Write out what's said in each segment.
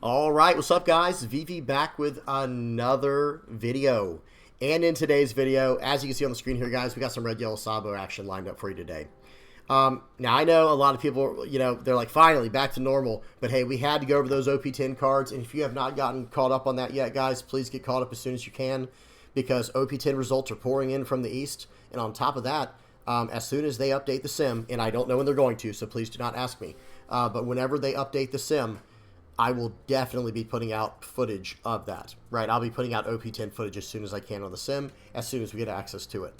All right, what's up, guys? VV back with another video. And in today's video, as you can see on the screen here, guys, we got some red, yellow, Sabo action lined up for you today. Now, I know a lot of people, they're like, finally, back to normal. But, hey, we had to go over those OP10 cards. And if you have not gotten caught up on that yet, guys, please get caught up as soon as you can. Because OP10 results are pouring in from the East. And on top of that, as soon as they update the sim, and I don't know when they're going to, so please do not ask me. But whenever they update the sim, I will definitely be putting out footage of that, right? I'll be putting out OP10 footage as soon as I can on the sim, as soon as we get access to it.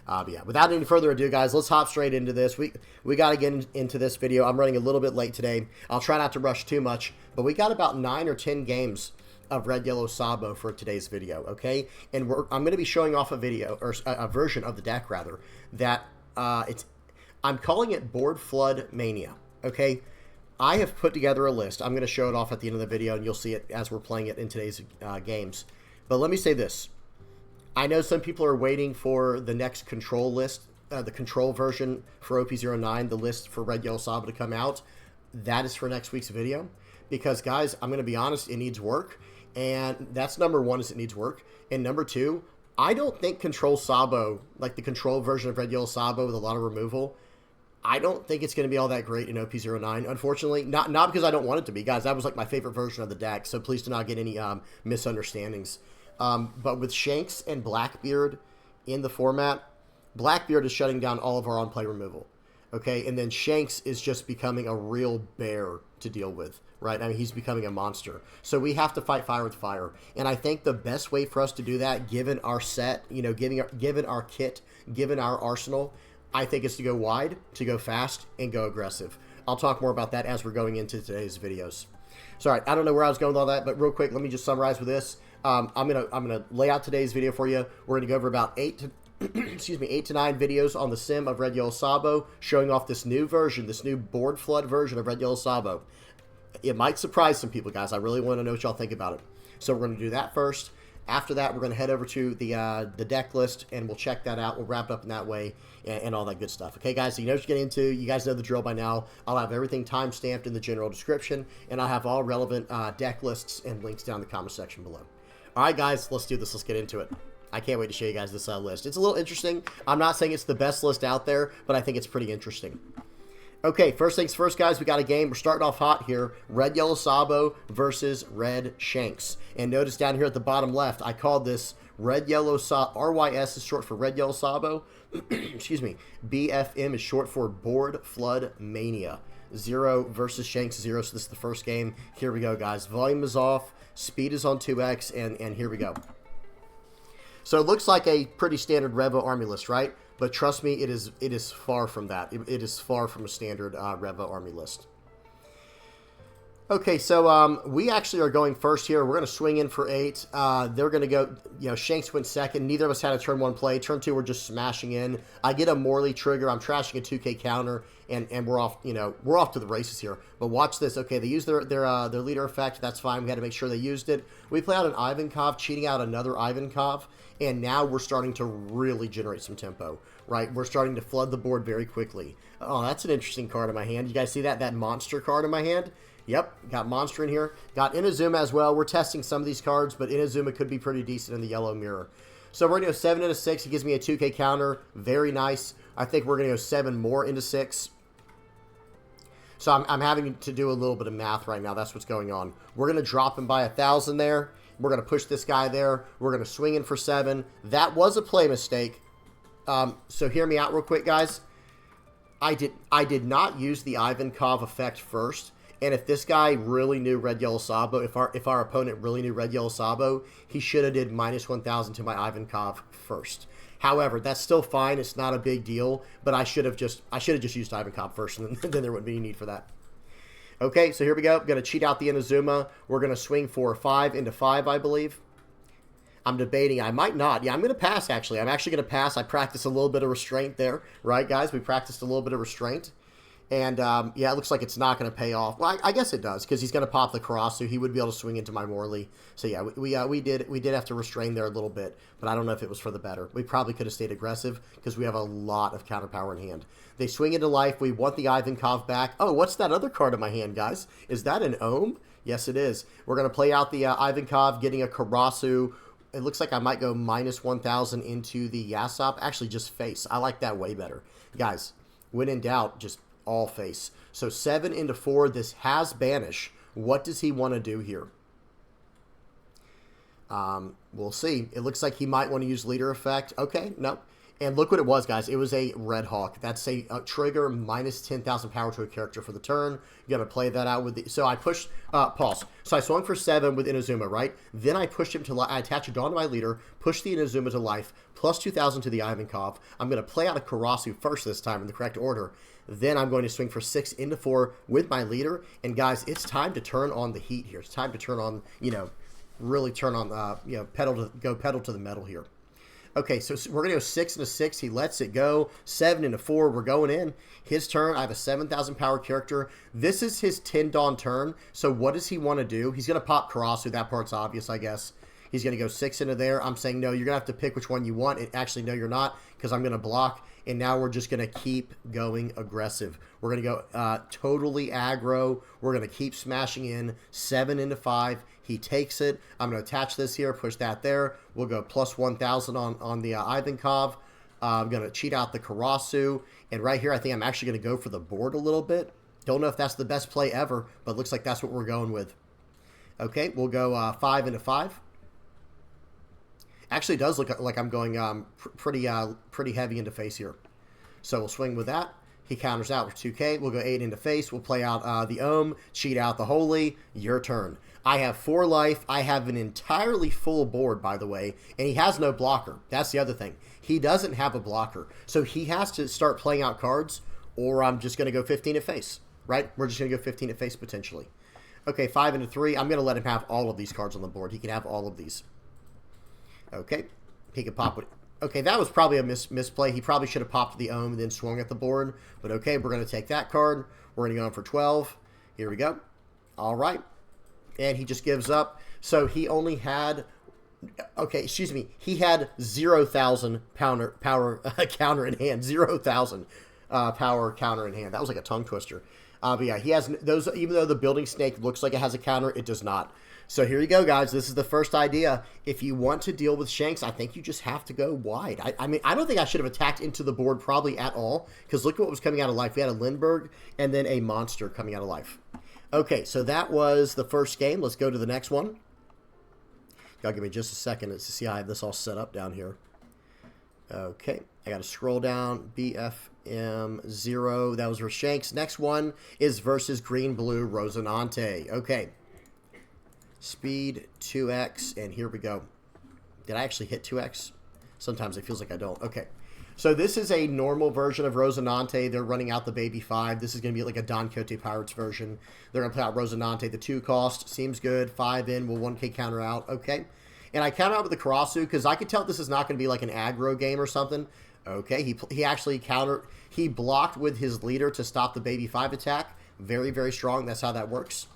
But yeah, without any further ado, guys, let's hop straight into this. We got to get into this video. I'm running a little bit late today. I'll try not to rush too much, but we got about 9 or 10 games of red, yellow, Sabo for today's video, okay? And I'm going to be showing off a video, or a version of the deck, rather, that I'm calling it Board Flood Mania, okay? I have put together a list. I'm going to show it off at the end of the video, and you'll see it as we're playing it in today's games. But let me say this. I know some people are waiting for the next control list, the control version for OP09, the list for red, yellow, Sabo to come out. That is for next week's video. Because, guys, I'm going to be honest, it needs work. And that's number one, is it needs work. And number two, I don't think control Sabo, like the control version of red, yellow, Sabo with a lot of removal, I don't think it's going to be all that great in OP09, unfortunately. Not because I don't want it to be. Guys, that was like my favorite version of the deck, so please do not get any misunderstandings. But with Shanks and Blackbeard in the format, Blackbeard is shutting down all of our on-play removal. Okay, and then Shanks is just becoming a real bear to deal with, right? I mean, he's becoming a monster. So we have to fight fire with fire. And I think the best way for us to do that, given our set, given our kit, given our arsenal, I think it's to go wide, to go fast, and go aggressive. I'll talk more about that as we're going into today's videos. So, all right, I don't know where I was going with all that, but real quick, let me just summarize with this. I'm gonna lay out today's video for you. We're gonna go over about 8 to 9 videos on the sim of red, yellow, Sabo, showing off this new version, this new board flood version of red, yellow, Sabo. It might surprise some people, guys. I really want to know what y'all think about it. So we're gonna do that first. After that, we're going to head over to the deck list, and we'll check that out. We'll wrap it up in that way and all that good stuff. Okay, guys, so you know what you're getting into. You guys know the drill by now. I'll have everything time-stamped in the general description, and I'll have all relevant deck lists and links down in the comment section below. All right, guys, let's do this. Let's get into it. I can't wait to show you guys this list. It's a little interesting. I'm not saying it's the best list out there, but I think it's pretty interesting. Okay, first things first, guys, we got a game. We're starting off hot here. Red, yellow, Sabo versus red Shanks. And notice down here at the bottom left, I called this red, yellow, Sabo. RYS is short for red, yellow, Sabo. Excuse me. BFM is short for Board Flood Mania. 0 versus Shanks 0. So this is the first game. Here we go, guys. Volume is off. Speed is on 2x. And here we go. So it looks like a pretty standard Revo army list, right? But trust me, it is far from that. It is far from a standard Revo army list. Okay, so we actually are going first here. We're going to swing in for 8. They're going to go, Shanks went second. Neither of us had a turn 1 play. Turn 2, we're just smashing in. I get a Morley trigger. I'm trashing a 2K counter, and we're off, we're off to the races here. But watch this. Okay, they used their leader effect. That's fine. We had to make sure they used it. We play out an Ivankov, cheating out another Ivankov, and now we're starting to really generate some tempo, right? We're starting to flood the board very quickly. Oh, that's an interesting card in my hand. You guys see that? That monster card in my hand? Yep, got Monster in here. Got Inazuma as well. We're testing some of these cards, but Inazuma could be pretty decent in the yellow mirror. So we're going to go 7 into 6. It gives me a 2K counter. Very nice. I think we're going to go 7 more into 6. So I'm having to do a little bit of math right now. That's what's going on. We're going to drop him by 1,000 there. We're going to push this guy there. We're going to swing in for 7. That was a play mistake. So hear me out real quick, guys. I did not use the Ivankov effect first. And if this guy really knew red, yellow, Sabo, if our opponent really knew red, yellow, Sabo, he should have did minus 1,000 to my Ivankov first. However, that's still fine. It's not a big deal. But I should have just used Ivankov first, and then there wouldn't be any need for that. Okay, so here we go. I'm going to cheat out the Inazuma. We're going to swing for 5 into 5, I believe. I'm debating. I might not. Yeah, I'm going to pass, actually. I'm actually going to pass. I practiced a little bit of restraint there. Right, guys? We practiced a little bit of restraint. And, yeah, it looks like it's not going to pay off. Well, I guess it does, because he's going to pop the Karasu. He would be able to swing into my Morley. So, yeah, we did have to restrain there a little bit, but I don't know if it was for the better. We probably could have stayed aggressive, because we have a lot of counter power in hand. They swing into life. We want the Ivankov back. Oh, what's that other card in my hand, guys? Is that an Ohm? Yes, it is. We're going to play out the Ivankov, getting a Karasu. It looks like I might go minus 1,000 into the Yasop. Actually, just face. I like that way better. Guys, when in doubt, just all face. So 7 into 4. This has banish. What does he want to do here? We'll see. It looks like he might want to use leader effect. Okay, no. And look what it was, guys. It was a Red Hawk. That's a trigger minus 10,000 power to a character for the turn. You got to play that out with the... So I pushed... pause. So I swung for 7 with Inazuma, right? Then I pushed him to... I attach a Dawn to my leader, push the Inazuma to life, plus 2,000 to the Ivankov. I'm going to play out a Karasu first this time in the correct order. Then I'm going to swing for 6 into 4 with my leader. And, guys, it's time to turn on the heat here. It's time to turn on, you know, really turn on, you know, pedal to the metal here. Okay, so we're going to go 6 into 6. He lets it go. 7 into 4. We're going in. His turn. I have a 7,000 power character. This is his 10 Dawn turn. So what does he want to do? He's going to pop Karasu. That part's obvious, I guess. He's going to go 6 into there. I'm saying, no, you're going to have to pick which one you want. Actually, no, you're not, because I'm going to block. And now we're just going to keep going aggressive. We're going to go totally aggro. We're going to keep smashing in. 7 into 5. He takes it. I'm going to attach this here, push that there. We'll go plus 1,000 on the Ivankov. I'm going to cheat out the Karasu. And right here, I think I'm actually going to go for the board a little bit. Don't know if that's the best play ever, but looks like that's what we're going with. Okay, we'll go 5 into 5. Actually, it does look like I'm going pretty heavy into face here. So we'll swing with that. He counters out with 2K. We'll go 8 into face. We'll play out the Ohm, cheat out the Holy. Your turn. I have 4 life. I have an entirely full board, by the way, and he has no blocker. That's the other thing. He doesn't have a blocker. So he has to start playing out cards, or I'm just going to go 15 at face, right? We're just going to go 15 at face potentially. Okay, 5 into 3. I'm going to let him have all of these cards on the board. He can have all of these. Okay, he can pop it. Okay, that was probably a misplay. He probably should have popped the Ohm and then swung at the board. But okay, we're going to take that card. We're going to go in for 12. Here we go. All right. And he just gives up. So he only had... Okay, excuse me. He had 0,000 power counter in hand. 0,000 power counter in hand. That was like a tongue twister. But yeah, he has those. Even though the building snake looks like it has a counter, it does not. So here you go, guys. This is the first idea. If you want to deal with Shanks, I think you just have to go wide. I mean, I don't think I should have attacked into the board probably at all, because look at what was coming out of life. We had a Lindbergh and then a monster coming out of life. Okay, so that was the first game. Let's go to the next one. Y'all give me just a second to see how I have this all set up down here. Okay, I got to scroll down. BFM0. That was for Shanks. Next one is versus Green Blue Rosinante. Okay. Speed 2x, and here we go. Did I actually hit 2x? Sometimes it feels like I don't. Okay. So this is a normal version of Rosinante. They're running out the Baby 5. This is going to be like a Don Quixote Pirates version. They're going to play out Rosinante. The 2 cost seems good. 5 in. Will 1K counter out. Okay. And I counter out with the Karasu because I could tell this is not going to be like an aggro game or something. Okay. He actually countered. He blocked with his leader to stop the Baby 5 attack. Very, very strong. That's how that works.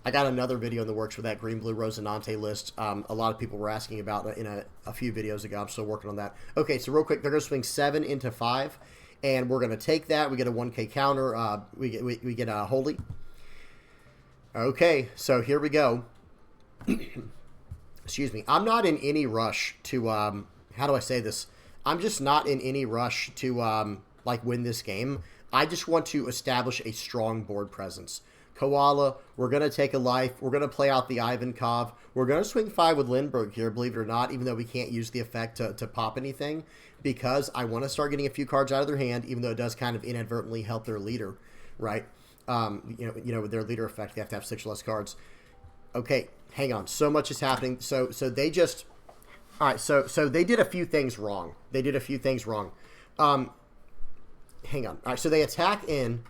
I got another video in the works for that Green-Blue Rosinante list. A lot of people were asking about in a few videos ago. I'm still working on that. Okay, so real quick, they're going to swing 7 into 5, and we're going to take that. We get a 1K counter. We get a Holy. Okay, so here we go. Excuse me. I'm not in any rush to, how do I say this? I'm just not in any rush to, like, win this game. I just want to establish a strong board presence. Koala, we're going to take a life. We're going to play out the Ivankov. We're going to swing 5 with Lindbergh here, believe it or not, even though we can't use the effect to pop anything, because I want to start getting a few cards out of their hand, even though it does kind of inadvertently help their leader, right? You know, with their leader effect, they have to have 6 or less cards. Okay, hang on. So much is happening. So they just... All right, so they did a few things wrong. Hang on. All right, so they attack in...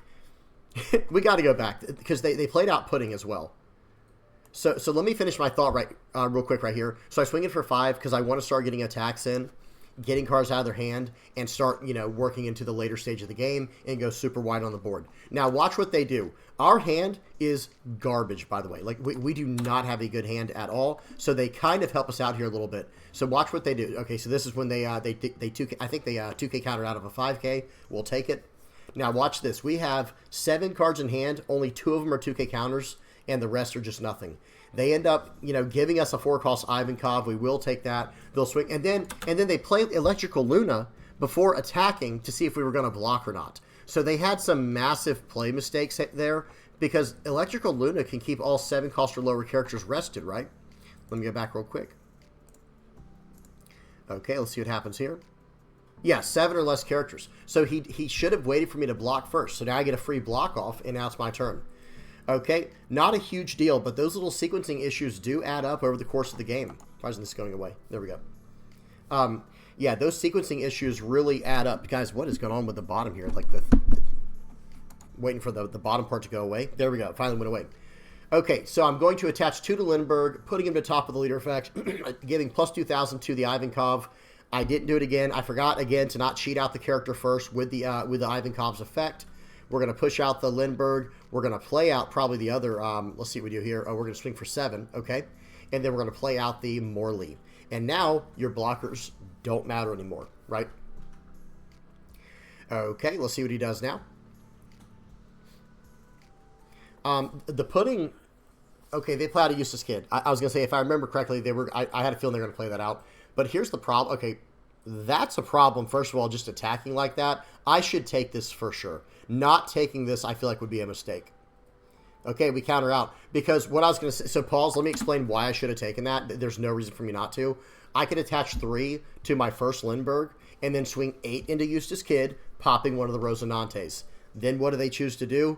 we got to go back because they played out Pudding as well. So let me finish my thought real quick right here. So I swing it for 5 because I want to start getting attacks in. getting cards out of their hand and start, you know, working into the later stage of the game and go super wide on the board. Now, watch what they do. Our hand is garbage, by the way. Like, we do not have a good hand at all, so they kind of help us out here a little bit. So watch what they do. Okay, so this is when they 2K, I think they 2K counter out of a 5K. We'll take it. Now, watch this. We have 7 cards in hand. Only 2 of them are 2K counters, and the rest are just nothing. They end up, you know, giving us a 4-cost Ivankov. We will take that. They'll swing, and then they play Electrical Luna before attacking to see if we were going to block or not. So they had some massive play mistakes there because Electrical Luna can keep all 7-cost or lower characters rested, right? Let me go back real quick. Okay, let's see what happens here. Yeah, 7 or less characters. So he should have waited for me to block first. So now I get a free block off, and now it's my turn. Okay, not a huge deal, but those little sequencing issues do add up over the course of the game. Why isn't this going away? There we go. Yeah, those sequencing issues really add up. Guys, what is going on with the bottom here? Like waiting for the bottom part to go away. There we go. It finally went away. Okay, so I'm going to attach 2 to Lindbergh, putting him to top of the leader effect, giving plus 2,000 to the Ivankov. I didn't do it again. I forgot again to not cheat out the character first with the Ivankov's effect. We're going to push out the Lindbergh. We're going to play out probably the other, let's see what we do here. Oh, we're going to swing for 7, okay? And then we're going to play out the Morley. And now your blockers don't matter anymore, right? Okay, let's see what he does now. The Pudding, okay, they play out a useless kid. I was going to say, if I remember correctly, I had a feeling they were going to play that out. But here's the problem. Okay, that's a problem, first of all, just attacking like that. I should take this for sure. Not taking this, I feel like, would be a mistake. Okay, we counter out. Because what I was going to say... So, pause. Let me explain why I should have taken that. There's no reason for me not to. I could attach 3 to my first Lindbergh and then swing 8 into Eustace Kid, popping one of the Rosinantes. Then what do they choose to do?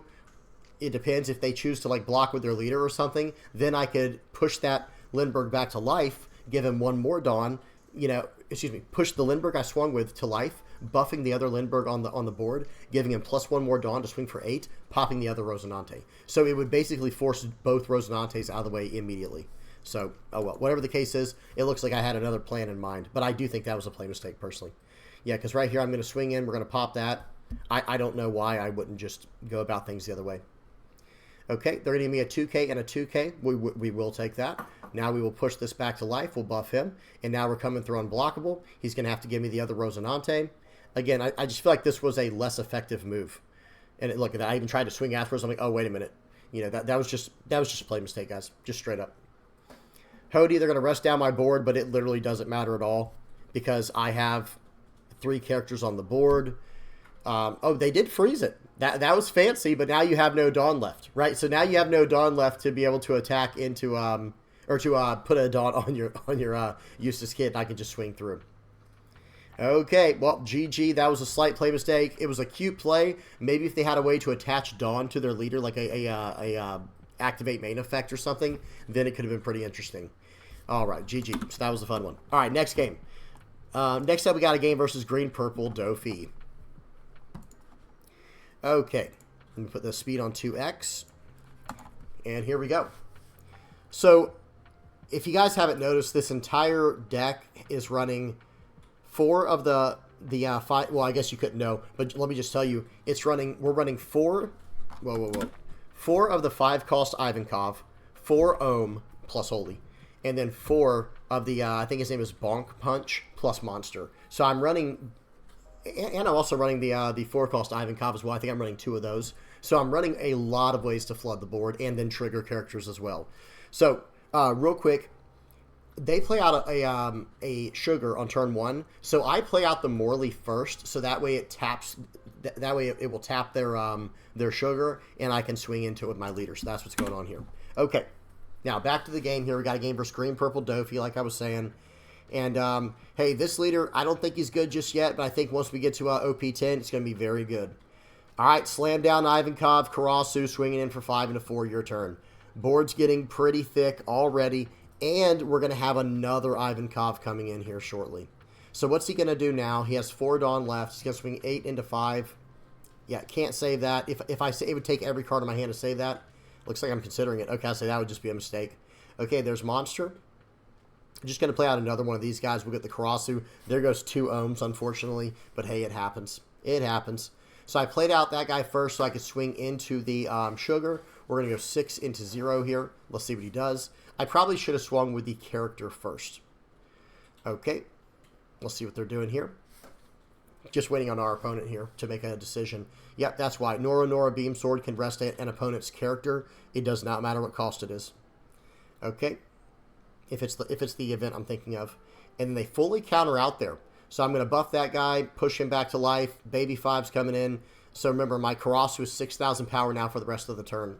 It depends. If they choose to, like, block with their leader or something, then I could push that Lindbergh back to life, give him one more Dawn, you know... Excuse me, push the Lindbergh I swung with to life, buffing the other Lindbergh on the board, giving him plus 1 more Dawn to swing for 8, popping the other Rosinante. So it would basically force both Rosinantes out of the way immediately. So, oh well, whatever the case is, it looks like I had another plan in mind. But I do think that was a play mistake, personally. Yeah, because right here I'm going to swing in, we're going to pop that. I don't know why I wouldn't just go about things the other way. Okay, they're going to give me a 2K and a 2K. We will take that. Now we will push this back to life. We'll buff him. And now we're coming through unblockable. He's going to have to give me the other Rosinante. Again, I just feel like this was a less effective move. And look at that. I even tried to swing afterwards. I'm like, oh, wait a minute. You know, that was just a play mistake, guys. Just straight up. Hody, they're going to rest down my board, but it literally doesn't matter at all. Because I have 3 characters on the board. Oh, they did freeze it. That was fancy, but now you have no Dawn left, right? So now you have no Dawn left to be able to attack into, or to put a Dawn on your Eustace Kid, and I can just swing through. Okay, well, GG. That was a slight play mistake. It was a cute play. Maybe if they had a way to attach Dawn to their leader, like a activate main effect or something, then it could have been pretty interesting. All right, GG. So that was a fun one. All right, next game. Next up, we got a game versus Green-Purple Doffy. Okay, let me put the speed on 2x, and here we go. So, if you guys haven't noticed, this entire deck is running 4 of the 5. Well, I guess you couldn't know, but let me just tell you, we're running 4. Whoa! 4 of the 5-cost Ivankov, 4 Ohm plus Holy, and then 4 of the I think his name is Bonk Punch plus Monster. So I'm running. And I'm also running the 4-cost Ivankov as well. I think I'm running 2 of those. So I'm running a lot of ways to flood the board and then trigger characters as well. So, real quick, they play out a Sugar on turn 1. So I play out the Morley first, so that way it taps. That way it will tap their Sugar, and I can swing into it with my leader. So that's what's going on here. Okay, now back to the game here. We got a game versus Green-Purple Doffy, like I was saying. And, hey, this leader, I don't think he's good just yet, but I think once we get to OP10, it's going to be very good. All right, slam down Ivankov, Karasu, swinging in for 5 and a 4, your turn. Board's getting pretty thick already, and we're going to have another Ivankov coming in here shortly. So what's he going to do now? He has 4 Dawn left. He's going to swing 8 into 5. Yeah, can't save that. If I say it would take every card in my hand to save that. Looks like I'm considering it. Okay, I'll say that would just be a mistake. Okay, there's Monster. I'm just going to play out another one of these guys. We'll get the Karasu. There goes 2 ohms, unfortunately. But hey, it happens. It happens. So I played out that guy first so I could swing into the sugar. We're going to go 6 into 0 here. Let's see what he does. I probably should have swung with the character first. Okay. Let's see what they're doing here. Just waiting on our opponent here to make a decision. Yep, that's why. Nora Beam Sword can rest an opponent's character. It does not matter what cost it is. Okay. If it's the event I'm thinking of. And then they fully counter out there. So I'm going to buff that guy, push him back to life. Baby 5's coming in. So remember, my Karasu is 6,000 power now for the rest of the turn.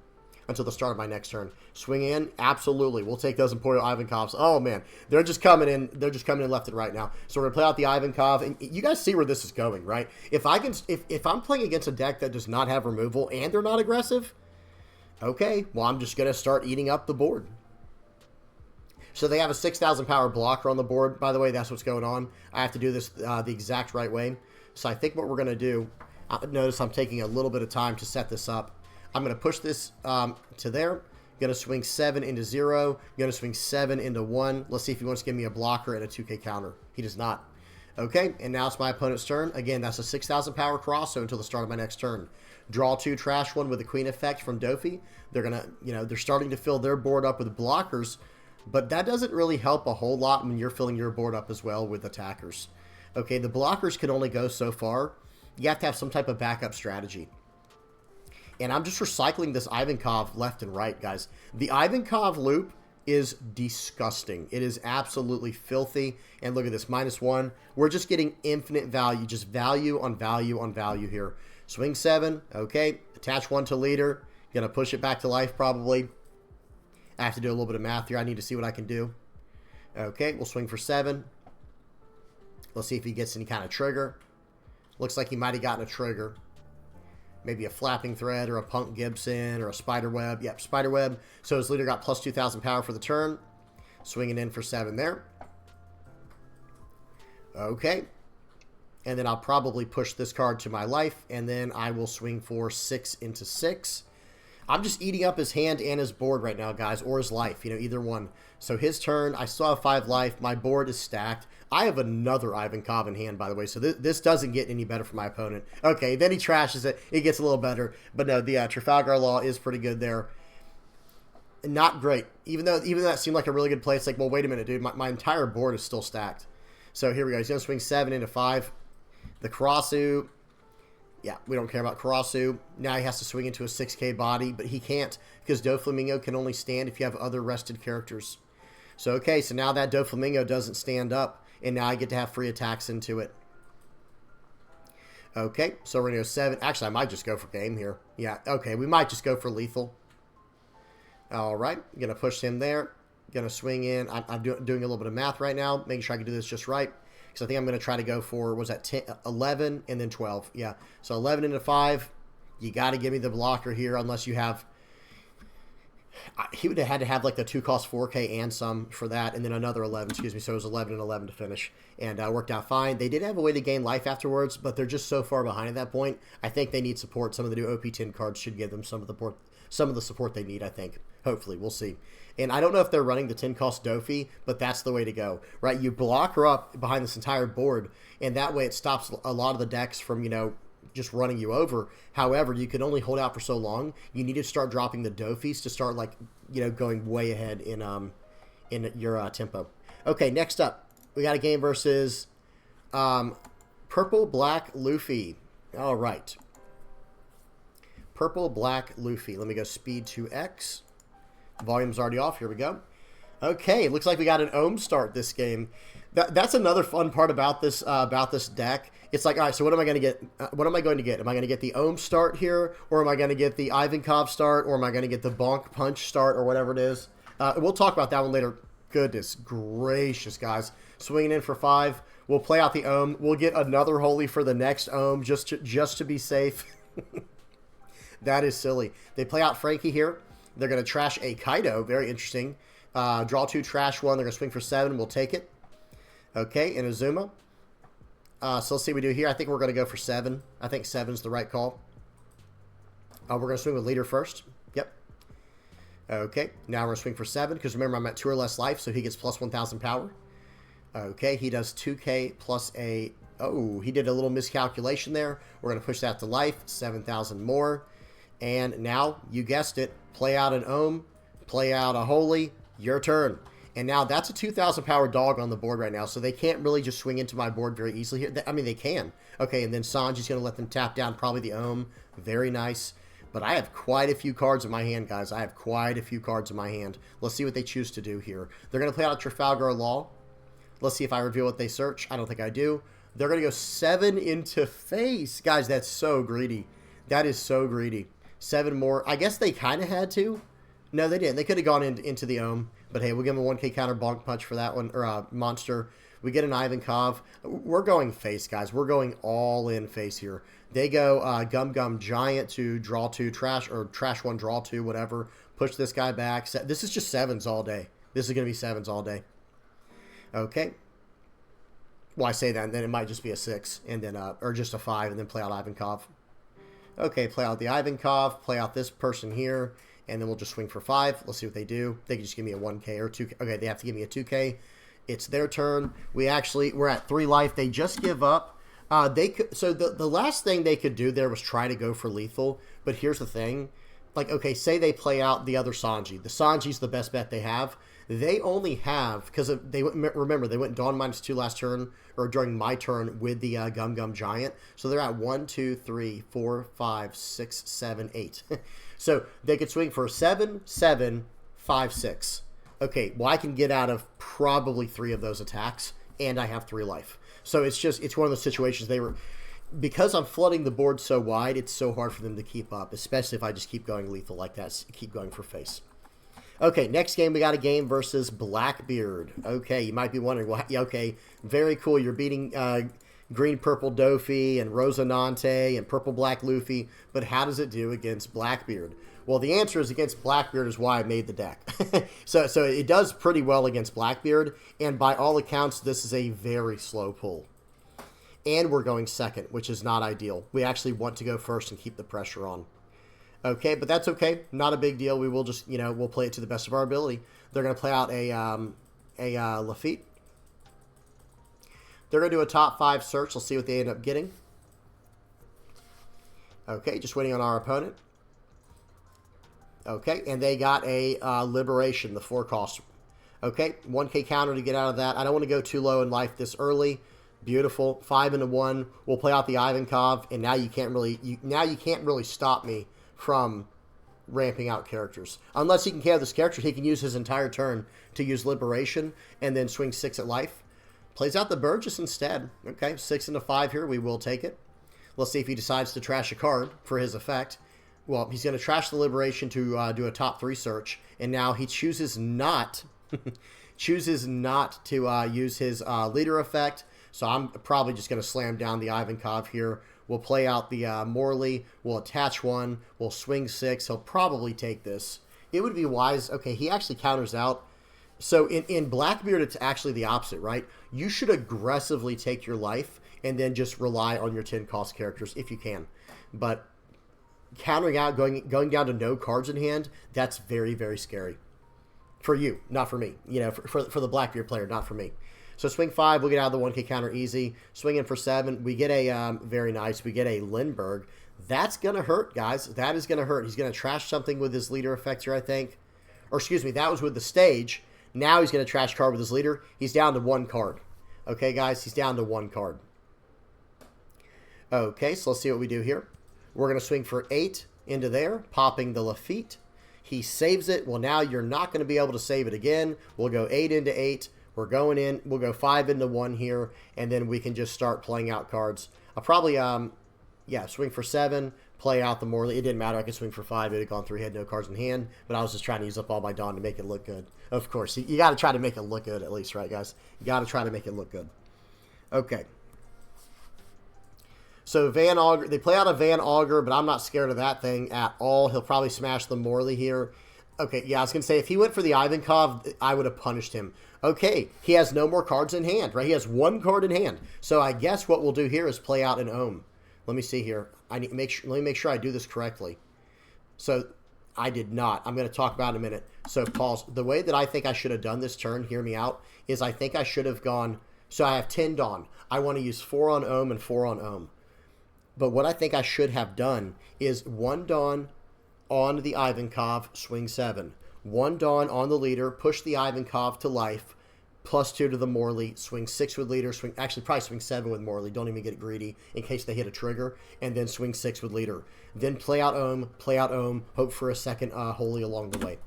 Until the start of my next turn. Swing in? Absolutely. We'll take those Emporio Ivankovs. Oh, man. They're just coming in. They're just coming in left and right now. So we're going to play out the Ivankov. And you guys see where this is going, right? If I'm playing against a deck that does not have removal and they're not aggressive, okay, well, I'm just going to start eating up the board. So they have a 6,000 power blocker on the board. By the way, that's what's going on. I have to do this the exact right way. So I think what we're going to do, notice I'm taking a little bit of time to set this up. I'm going to push this to there. Going to swing 7 into 0. Going to swing 7 into 1. Let's see if he wants to give me a blocker and a 2K counter. He does not. Okay, and now it's my opponent's turn. Again, that's a 6,000 power Karasu until the start of my next turn. Draw 2, trash 1 with the Queen effect from Doffy. They're going to, they're starting to fill their board up with blockers. But that doesn't really help a whole lot when you're filling your board up as well with attackers. Okay, the blockers can only go so far. You have to have some type of backup strategy. And I'm just recycling this Ivankov left and right, guys. The Ivankov loop is disgusting. It is absolutely filthy. And look at this, -1. We're just getting infinite value, just value on value on value here. Swing 7, okay. Attach 1 to leader. Gonna push it back to life probably. I have to do a little bit of math here. I need to see what I can do. Okay, we'll swing for 7. Let's see if he gets any kind of trigger. Looks like he might have gotten a trigger. Maybe a flapping thread or a Punk Gibson or a spider web. Yep, spider web. So his leader got plus 2,000 power for the turn. Swinging in for 7 there. Okay. And then I'll probably push this card to my life. And then I will swing for 6 into 6. I'm just eating up his hand and his board right now, guys, or his life, either one. So his turn, I still have 5 life. My board is stacked. I have another Ivankov in hand, by the way, so this doesn't get any better for my opponent. Okay, then he trashes it. It gets a little better. But no, the Trafalgar Law is pretty good there. Not great. Even though that seemed like a really good play, it's like, well, wait a minute, dude. My entire board is still stacked. So here we go. He's going to swing 7 into 5. The Karasu... Yeah, we don't care about Karasu. Now he has to swing into a 6K body, but he can't because Doflamingo can only stand if you have other rested characters. So, okay, so now that Doflamingo doesn't stand up, and now I get to have free attacks into it. Okay, so we're going to go 7. Actually, I might just go for game here. Yeah, okay, we might just go for lethal. All right, going to push him there. Going to swing in. I'm doing a little bit of math right now, making sure I can do this just right. So I think I'm going to try to go for, was that 10, 11 and then 12? Yeah. So 11 into 5. You got to give me the blocker here unless you have... He would have had to have like the 2-cost 4K and some for that. And then another 11, excuse me. So it was 11 and 11 to finish. And worked out fine. They did have a way to gain life afterwards, but they're just so far behind at that point. I think they need support. Some of the new OP10 cards should give them some of the support they need, I think. Hopefully. We'll see. And I don't know if they're running the 10-cost Doffy, but that's the way to go, right? You block her up behind this entire board, and that way it stops a lot of the decks from, just running you over. However, you can only hold out for so long. You need to start dropping the Doffys to start, going way ahead in your tempo. Okay, next up, we got a game versus Purple Black Luffy. All right. Purple Black Luffy. Let me go speed to X. Volume's already off. Here we go. Okay, looks like we got an ohm start this game. That's another fun part about this deck. It's like, all right, so what am I going to get? What am I going to get? Am I going to get the ohm start here, or am I going to get the Ivankov start, or am I going to get the Bonk Punch start, or whatever it is? We'll talk about that one later. Goodness gracious, guys. Swinging in for 5. We'll play out the ohm. We'll get another holy for the next ohm just to be safe. That is silly. They play out Frankie here. They're going to trash a Kaido. Very interesting. Draw 2, trash 1. They're going to swing for 7. We'll take it. Okay, and Azuma. So let's see what we do here. I think we're going to go for 7. I think 7's the right call. We're going to swing with leader first. Yep. Okay, now we're going to swing for 7, because remember, I'm at 2 or less life, so he gets plus 1,000 power. Okay, he does 2k plus a... Oh, he did a little miscalculation there. We're going to push that to life, 7,000 more. And now, you guessed it, play out an Ohm, play out a Holy, your turn. And now that's a 2,000 power dog on the board right now, so they can't really just swing into my board very easily here. I mean, they can. Okay, and then Sanji's going to let them tap down probably the Ohm. Very nice. But I have quite a few cards in my hand, guys. I have quite a few cards in my hand. Let's see what they choose to do here. They're going to play out a Trafalgar Law. Let's see if I reveal what they search. I don't think I do. They're going to go 7 into face. Guys, that's so greedy. That is so greedy. 7 more. I guess they kind of had to. No, they didn't. They could have gone into the Ohm. But hey, we'll give them a 1k counter bonk punch for that one. Or monster. We get an Ivankov. We're going face, guys. We're going all in face here. They go Gum Gum Giant to draw 2 trash, or trash 1, draw 2, whatever. Push this guy back. This is just 7s all day. This is going to be 7s all day. Okay. Well, I say that, and then it might just be a 6, and then or just a 5, and then play out Ivankov. Okay, play out the Ivankov, play out this person here, and then we'll just swing for 5. Let's see what they do. They can just give me a 1k or 2k. Okay, they have to give me a 2k. It's their turn. We're at 3 life. They just give up. So the last thing they could do there was try to go for lethal. But here's the thing. Like, okay, say they play out the other Sanji. The Sanji's the best bet they have. They only have, because remember, they went Dawn -2 last turn, or during my turn with the Gum Gum Giant. So they're at 1, 2, 3, 4, 5, 6, 7, 8. So they could swing for 7, 7, 5, 6. Okay, well, I can get out of probably 3 of those attacks, and I have 3 life. So it's one of those situations because I'm flooding the board so wide, it's so hard for them to keep up, especially if I just keep going lethal like that, keep going for face. Okay, next game, we got a game versus Blackbeard. Okay, you might be wondering, well, yeah, okay, very cool. You're beating green-purple Doffy and Rosinante and purple-black Luffy, but how does it do against Blackbeard? Well, the answer is against Blackbeard is why I made the deck. so it does pretty well against Blackbeard, and by all accounts, this is a very slow pull. And we're going second, which is not ideal. We actually want to go first and keep the pressure on. Okay, but that's okay. Not a big deal. We will just, we'll play it to the best of our ability. They're going to play out a Lafitte. They're going to do a top 5 search. Let's see what they end up getting. Okay, just waiting on our opponent. Okay, and they got a Liberation, the 4 cost. Okay, 1k counter to get out of that. I don't want to go too low in life this early. Beautiful. 5 into 1. We'll play out the Ivankov, and now you can't really stop me from ramping out characters. Unless he can KO this character, he can use his entire turn to use Liberation and then swing 6 at life. Plays out the Burgess instead. Okay, 6 into 5 here. We will take it. Let's see if he decides to trash a card for his effect. Well, he's going to trash the Liberation to do a top 3 search, and now he chooses not to use his leader effect. So I'm probably just going to slam down the Ivankov here. We'll play out the Morley. We'll attach 1. We'll swing 6. He'll probably take this. It would be wise. Okay, he actually counters out. So in Blackbeard, it's actually the opposite, right? You should aggressively take your life and then just rely on your 10 cost characters if you can. But countering out, going down to no cards in hand, that's very, very scary. For you, not for me. For the Blackbeard player, not for me. So swing 5, we'll get out of the 1k counter easy. Swing in for 7, we get a, very nice, we get a Lindbergh. That's going to hurt, guys. That is going to hurt. He's going to trash something with his leader effect here, I think. Or excuse me, that was with the stage. Now he's going to trash card with his leader. He's down to 1 card. Okay, guys, he's down to 1 card. Okay, so let's see what we do here. We're going to swing for 8 into there, popping the Lafitte. He saves it. Well, now you're not going to be able to save it again. We'll go 8 into 8. We're going in. We'll go 5 into 1 here, and then we can just start playing out cards. I'll probably, swing for 7, play out the Morley. It didn't matter. I could swing for 5. It would have gone through. He had no cards in hand, but I was just trying to use up all my Dawn to make it look good. Of course, you got to try to make it look good at least, right, guys? You got to try to make it look good. Okay. So Van Augur, they play out a Van Augur, but I'm not scared of that thing at all. He'll probably smash the Morley here. Okay, yeah, I was going to say, if he went for the Ivankov, I would have punished him. Okay, he has no more cards in hand, right? He has 1 card in hand. So I guess what we'll do here is play out an Ohm. Let me see here. Let me make sure I do this correctly. So I did not. I'm going to talk about it in a minute. So pause. The way that I think I should have done this turn, hear me out, is I think I should have gone, so I have 10 Dawn. I want to use 4 on Ohm and 4 on Ohm. But what I think I should have done is 1 Dawn on the Ivankov, swing 7. 1 Dawn on the leader, push the Ivankov to life, +2 to the Morley, swing 6 with leader, actually probably swing 7 with Morley, don't even get greedy in case they hit a trigger, and then swing 6 with leader. Then play out Ohm, hope for a second holy along the way.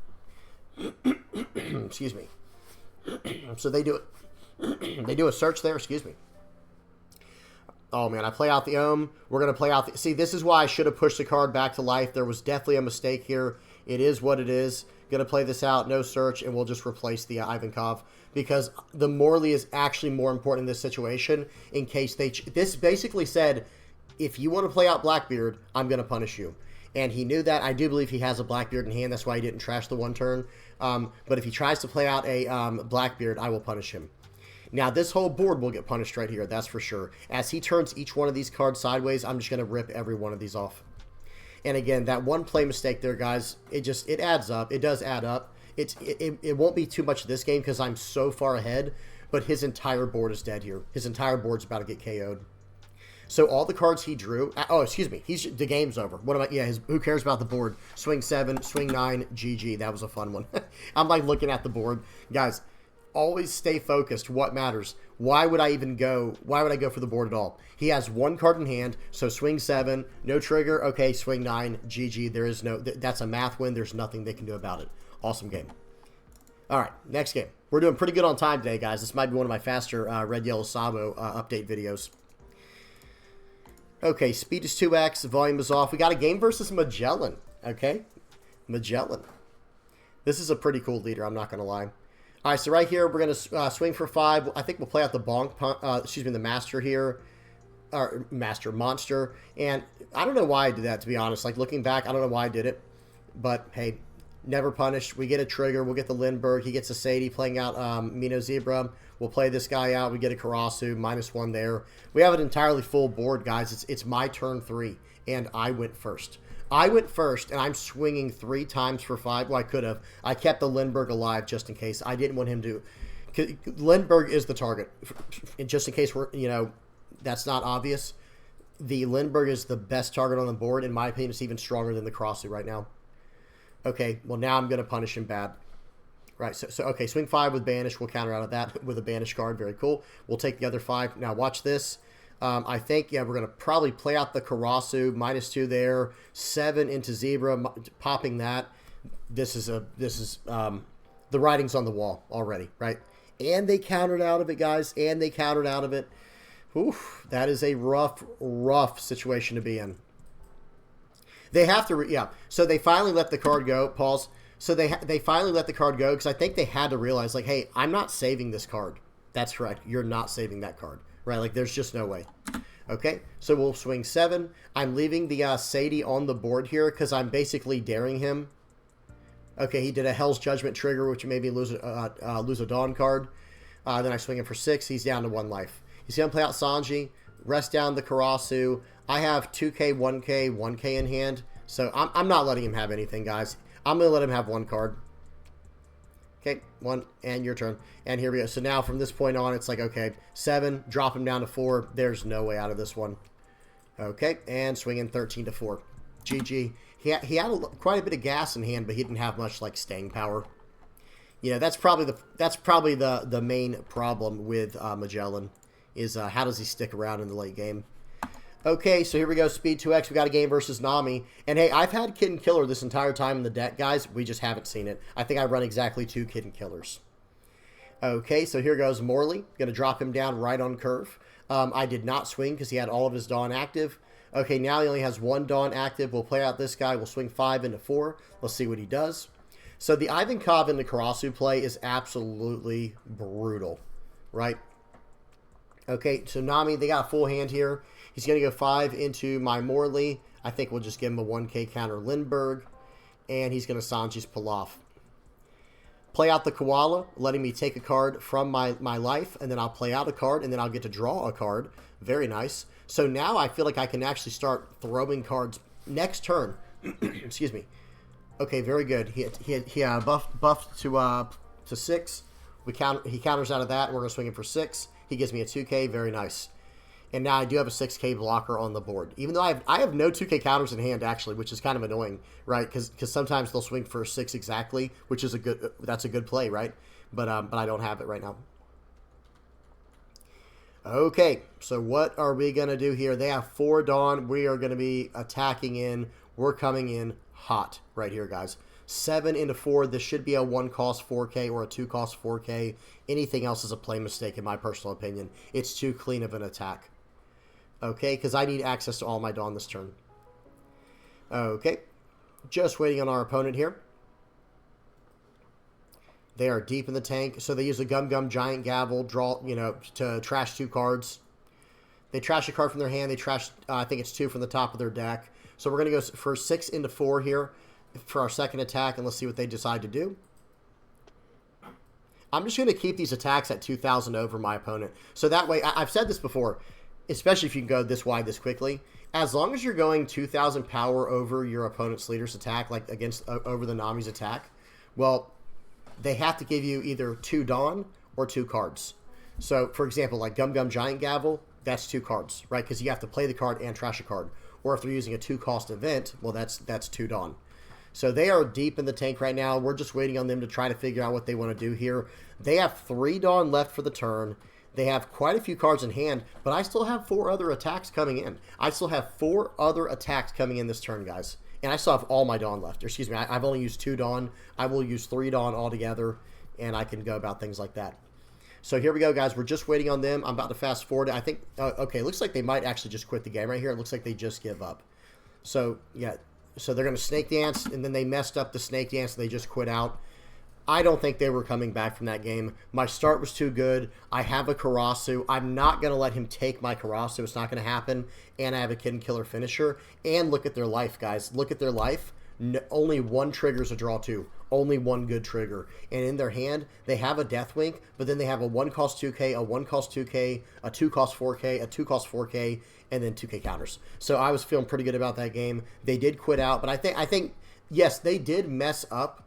Excuse me. So they do it. They do a search there, excuse me. Oh man, I play out the Ohm. We're going to play out the... See, this is why I should have pushed the card back to life. There was definitely a mistake here. It is what it is. Going to play this out, no search, and we'll just replace the Ivankov. Because the Morley is actually more important in this situation in case they... This basically said, if you want to play out Blackbeard, I'm going to punish you. And he knew that. I do believe he has a Blackbeard in hand. That's why he didn't trash the 1 turn. But if he tries to play out a Blackbeard, I will punish him. Now, this whole board will get punished right here. That's for sure. As he turns each one of these cards sideways, I'm just going to rip every one of these off. And again, that one play mistake there, guys, it adds up. It does add up. It won't be too much this game because I'm so far ahead, but his entire board is dead here. His entire board's about to get KO'd. So all the cards he drew... Oh, excuse me. The game's over. What am I... Yeah, who cares about the board? Swing 7, swing 9, GG. That was a fun one. I'm like looking at the board. Guys, always stay focused. What matters? Why would I even go... Why would I go for the board at all? He has 1 card in hand, so swing 7, no trigger. Okay, swing 9, GG. There is no... That's a math win. There's nothing they can do about it. Awesome game. All right, next game. We're doing pretty good on time today, guys. This might be one of my faster Red Yellow Sabo update videos. Okay, speed is 2x, volume is off. We got a game versus Magellan, okay? Magellan. This is a pretty cool leader, I'm not going to lie. All right, so right here, we're going to swing for 5. I think we'll play out the the Master here. Or Monster. And I don't know why I did that, to be honest. Like, looking back, I don't know why I did it. But, hey, never punished. We get a trigger. We'll get the Lindbergh. He gets a Sadie playing out Mino Zebra. We'll play this guy out. We get a Karasu, -1 there. We have an entirely full board, guys. It's my turn 3, and I went first. I went first, and I'm swinging 3 times for 5. Well, I could have. I kept the Lindbergh alive just in case. I didn't want him to... Lindbergh is the target. Just in case we're, that's not obvious. The Lindbergh is the best target on the board. In my opinion, it's even stronger than the Karasu right now. Okay, well, now I'm going to punish him bad. Right, so okay, swing 5 with Banish. We'll counter out of that with a Banish card. Very cool. We'll take the other 5. Now, watch this. I think, yeah, we're going to probably play out the Karasu. -2 there. 7 into Zebra, popping that. This is the writing's on the wall already, right? And they countered out of it, guys. And they countered out of it. Oof, that is a rough situation to be in. They have to, yeah. So they finally let the card go. Pause. So they finally let the card go because I think they had to realize, like, hey, I'm not saving this card. That's correct. You're not saving that card, right? Like, there's just no way. Okay, so we'll swing 7. I'm leaving the Sadie on the board here because I'm basically daring him. Okay, he did a Hell's Judgment trigger, which made me lose a Dawn card. Then I swing him for 6. He's down to 1 life. He's going to play out Sanji, rest down the Karasu. I have 2K, 1K, 1K in hand. So I'm not letting him have anything, guys. I'm going to let him have 1 card. Okay, 1, and your turn. And here we go. So now from this point on, it's like, okay, 7, drop him down to 4. There's no way out of this one. Okay, and swinging 13 to 4. GG. He had quite a bit of gas in hand, but he didn't have much, like, staying power. You know, that's probably the main problem with Magellan is how does he stick around in the late game. Okay, so here we go, speed 2x. We got a game versus Nami. And hey, I've had Kid Killer this entire time in the deck, guys. We just haven't seen it. I think I run exactly 2 Kid Killers. Okay, so here goes Morley. Going to drop him down right on curve. I did not swing because he had all of his Dawn active. Okay, now he only has 1 Dawn active. We'll play out this guy. We'll swing 5 into 4. Let's see what he does. So the Ivankov into Karasu play is absolutely brutal, right? Okay, so Nami, they got a full hand here. He's going to go 5 into my Morley. I think we'll just give him a 1K counter Lindbergh. And he's going to Sanji's PLuffy. Play out the Koala, letting me take a card from my life. And then I'll play out a card, and then I'll get to draw a card. Very nice. So now I feel like I can actually start throwing cards next turn. Excuse me. Okay, very good. He buffed to 6. He counters out of that, and we're going to swing him for 6. He gives me a 2K. Very nice. And now I do have a 6K blocker on the board. Even though I have no 2K counters in hand, actually, which is kind of annoying, right? Because sometimes they'll swing for 6 exactly, which is that's a good play, right? But I don't have it right now. Okay, so what are we going to do here? They have 4 Dawn. We are going to be attacking in. We're coming in hot right here, guys. 7 into 4. This should be a 1 cost 4K or a 2 cost 4K. Anything else is a play mistake, in my personal opinion. It's too clean of an attack. Okay, because I need access to all my Dawn this turn. Okay, just waiting on our opponent here. They are deep in the tank, so they use a Gum Giant Gavel, draw, to trash 2 cards. They trash a card from their hand. They trash, I think it's 2 from the top of their deck. So we're going to go for 6 into 4 here for our second attack, and let's see what they decide to do. I'm just going to keep these attacks at 2,000 over my opponent. So that way, I've said this before, especially if you can go this wide this quickly, as long as you're going 2,000 power over your opponent's leader's attack, like over the Nami's attack, well, they have to give you either 2 Dawn or 2 cards. So, for example, like Gum Giant Gavel, that's 2 cards, right? Because you have to play the card and trash a card. Or if they're using a 2-cost event, well, that's 2 Dawn. So they are deep in the tank right now. We're just waiting on them to try to figure out what they want to do here. They have 3 Dawn left for the turn. They have quite a few cards in hand, but I still have 4 other attacks coming in. I still have 4 other attacks coming in this turn, guys. And I still have all my Dawn left. Or excuse me, I've only used 2 Dawn. I will use 3 Dawn altogether, and I can go about things like that. So here we go, guys. We're just waiting on them. I'm about to fast forward. I think, okay, looks like they might actually just quit the game right here. It looks like they just give up. So, yeah. So they're going to snake dance, and then they messed up the snake dance, and they just quit out. I don't think they were coming back from that game. My start was too good. I have a Karasu. I'm not going to let him take my Karasu. It's not going to happen. And I have a Kid Killer finisher. And look at their life, guys. Look at their life. No, only 1 trigger is a draw 2. Only 1 good trigger. And in their hand, they have a Deathwink, but then they have a 1 cost 2K, a 1 cost 2K, a 2 cost 4K, a 2 cost 4K, and then 2K counters. So I was feeling pretty good about that game. They did quit out, but I think yes, they did mess up.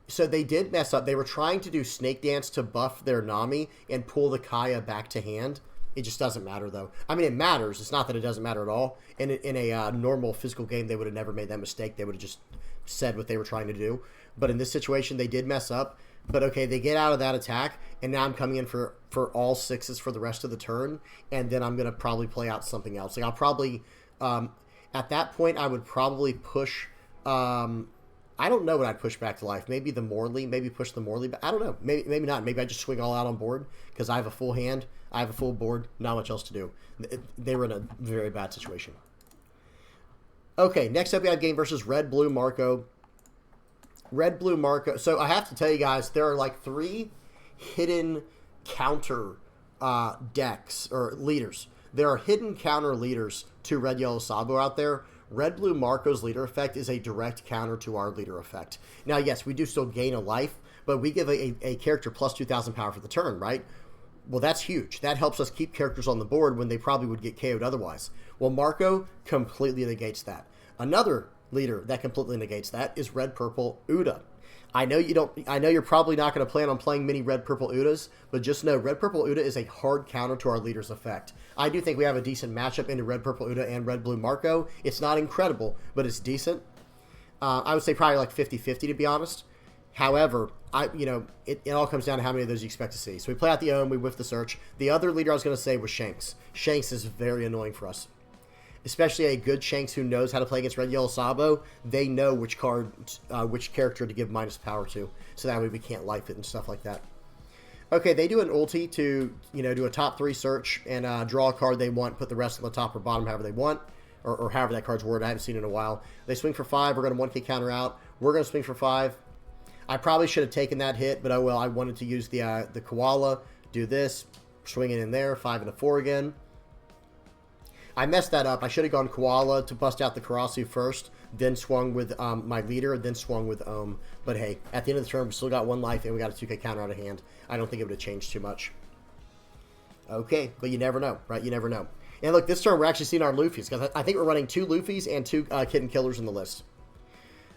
So they did mess up. They were trying to do Snake Dance to buff their Nami and pull the Kaya back to hand. It just doesn't matter, though. I mean, it matters. It's not that it doesn't matter at all. In a normal physical game, they would have never made that mistake. They would have just said what they were trying to do. But in this situation, they did mess up. But, okay, they get out of that attack, and now I'm coming in for all 6s for the rest of the turn, and then I'm going to probably play out something else. Like, I'll probably, at that point, I would probably push, I don't know what I'd push back to life. Maybe the Morley, maybe push the Morley, but I don't know. Maybe not. Maybe I just swing all out on board because I have a full hand. I have a full board. Not much else to do. They were in a very bad situation. Okay, next up we have game versus Red Blue Marco. Red Blue Marco. So I have to tell you guys, there are like 3 hidden counter decks or leaders. There are hidden counter leaders to Red Yellow Sabo out there. Red Blue Marco's leader effect is a direct counter to our leader effect. Now, yes, we do still gain a life, but we give a character plus 2,000 power for the turn, right? Well, that's huge. That helps us keep characters on the board when they probably would get KO'd otherwise. Well, Marco completely negates that. Another leader that completely negates that is Red Purple Uda. I know you're probably not going to plan on playing many Red Purple Udas, but just know Red Purple Uda is a hard counter to our leader's effect. I do think we have a decent matchup into Red Purple Uda and Red Blue Marco. It's not incredible, but it's decent. I would say probably like 50-50 to be honest. However, it all comes down to how many of those you expect to see. So we play out the Ohm, we whiff the search. The other leader I was going to say was Shanks. Shanks is very annoying for us. Especially a good Shanks who knows how to play against Red Yellow Sabo. They know which card, which character to give minus power to. So that way we can't life it and stuff like that. Okay, they do an ulti to, do a top 3 search and draw a card they want, put the rest on the top or bottom however they want. Or however that card's worded. I haven't seen it in a while. They swing for 5. We're going to 1K counter out. We're going to swing for 5. I probably should have taken that hit, but oh well. I wanted to use the koala. Do this. Swing it in there. 5 and a 4 again. I messed that up. I should have gone koala to bust out the Karasu first, then swung with my leader, then swung with Ohm. But hey, at the end of the turn, we still got 1 life, and we got a 2K counter out of hand. I don't think it would have changed too much. Okay, but you never know, right? You never know. And look, this turn we're actually seeing our Luffys, because I think we're running 2 Luffys and 2 Kitten Killers in the list.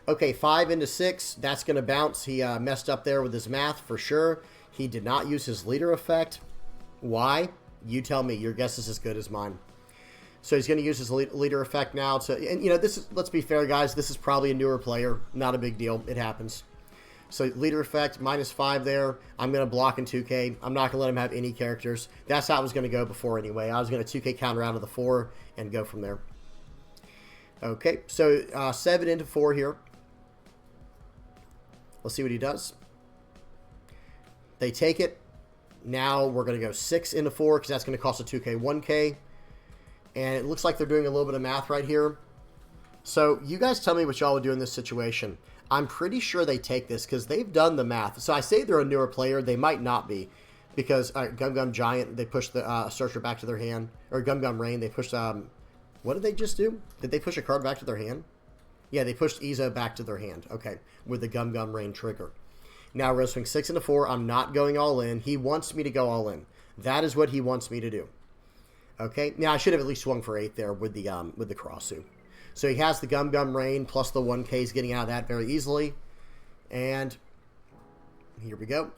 Okay, 5 into 6. That's going to bounce. He messed up there with his math for sure. He did not use his leader effect. Why? You tell me. Your guess is as good as mine. So he's going to use his leader effect now to, and you know, this is, let's be fair, guys, this is probably a newer player. Not a big deal. It happens. So leader effect, -5 there. I'm going to block in 2K. I'm not going to let him have any characters. That's how I was going to go before anyway. I was going to 2K counter out of the 4 and go from there. Okay, so 7 into 4 here. Let's see what he does. They take it. Now we're going to go 6 into 4 because that's going to cost a 2K, 1K. And it looks like they're doing a little bit of math right here. So you guys tell me what y'all would do in this situation. I'm pretty sure they take this because they've done the math. So I say they're a newer player. They might not be because Gum Gum Giant, they pushed the Searcher back to their hand. Or Gum Gum Rain, they pushed... what did they just do? Did they push a card back to their hand? Yeah, they pushed Izo back to their hand. Okay, with the Gum Gum Rain trigger. Now we're going to swing 6 into 4. I'm not going all in. He wants me to go all in. That is what he wants me to do. Okay, now I should have at least swung for 8 there with the Karasu. So he has the Gum Gum Rain plus the 1K. He's getting out of that very easily. And here we go.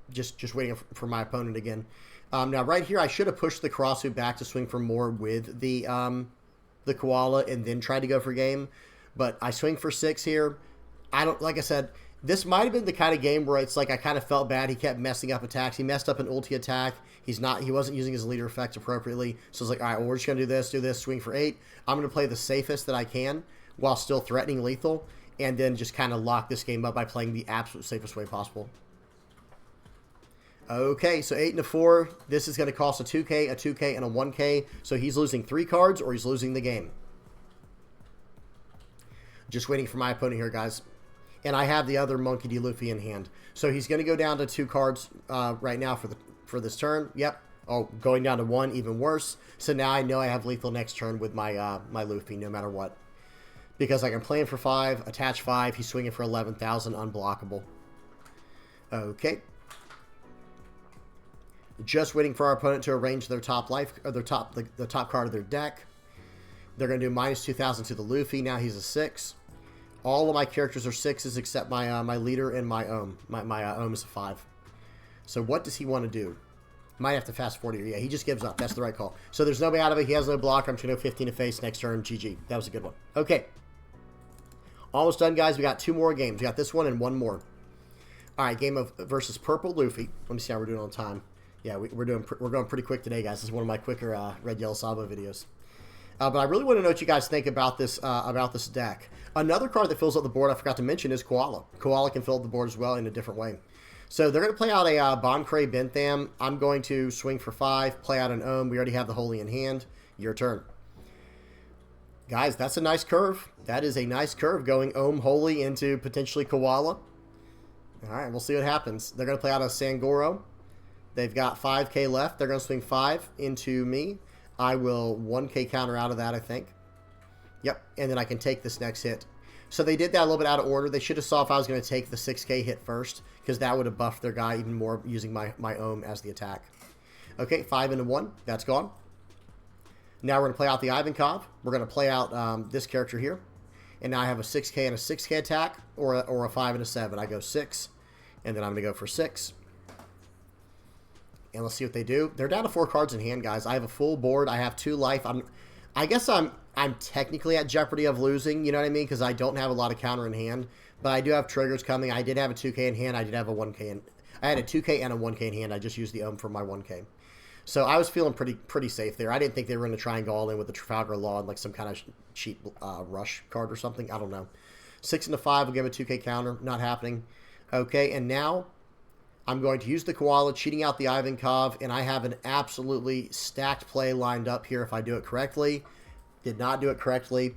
Just waiting for my opponent again. Now right here, I should have pushed the Karasu back to swing for more with the Koala and then tried to go for game. But I swing for 6 here. I don't, like I said, this might have been the kind of game where it's like I kind of felt bad. He kept messing up attacks. He messed up an ulti attack. He wasn't using his leader effect appropriately. So it's like, all right, well, we're just going to do this, swing for 8. I'm going to play the safest that I can while still threatening lethal, and then just kind of lock this game up by playing the absolute safest way possible. Okay, so 8 into 4. This is going to cost a 2K, a 2K, and a 1K. So he's losing 3 cards or he's losing the game. Just waiting for my opponent here, guys. And I have the other Monkey D. Luffy in hand. So he's going to go down to 2 cards right now for this turn. Yep. Oh, going down to 1, even worse. So now I know I have lethal next turn with my my Luffy, no matter what. Because I can play him for 5, attach 5. He's swinging for 11,000, unblockable. Okay. Just waiting for our opponent to arrange their top life, or the top card of their deck. They're going to do -2,000 to the Luffy. Now he's a 6. All of my characters are 6s except my my leader and my Ohm. My Ohm is a 5. So what does he want to do? Might have to fast forward here. Yeah, he just gives up. That's the right call. So there's no way out of it. He has no block. I'm just going to go 15 to face next turn. GG. That was a good one. Okay. Almost done, guys. We got 2 more games. We got this one and 1 more. All right, game of versus Purple Luffy. Let me see how we're doing on time. Yeah, we're going pretty quick today, guys. This is one of my quicker Red Yellow Sabo videos. But I really want to know what you guys think about this deck. Another card that fills up the board I forgot to mention is Koala. Koala can fill up the board as well in a different way. So they're going to play out a Boncray Bentham. I'm going to swing for 5, play out an Ohm. We already have the Holy in hand. Your turn. Guys, that's a nice curve. That is a nice curve going Ohm Holy into potentially Koala. All right, we'll see what happens. They're going to play out a Sangoro. They've got 5K left. They're going to swing 5 into me. I will 1K counter out of that, I think. Yep, and then I can take this next hit. So they did that a little bit out of order. They should have saw if I was going to take the 6K hit first, because that would have buffed their guy even more using my Ohm as the attack. Okay, 5 into 1. That's gone. Now we're going to play out the Ivankov. We're going to play out this character here. And now I have a 6K and a 6K attack, or a 5 and a 7. I go 6, and then I'm going to go for 6. And let's see what they do. They're down to 4 cards in hand, guys. I have a full board. I have 2 life. I guess I'm technically at jeopardy of losing, you know what I mean? Because I don't have a lot of counter in hand. But I do have triggers coming. I did have a 2K in hand. I did have a 1K in. I had a 2K and a 1K in hand. I just used the Ohm for my 1K. So I was feeling pretty safe there. I didn't think they were going to try and go all in with the Trafalgar Law and like some kind of cheap rush card or something. I don't know. 6 into 5 will give a 2K counter. Not happening. Okay, and now I'm going to use the Koala, cheating out the Ivankov, and I have an absolutely stacked play lined up here if I do it correctly. Did not do it correctly.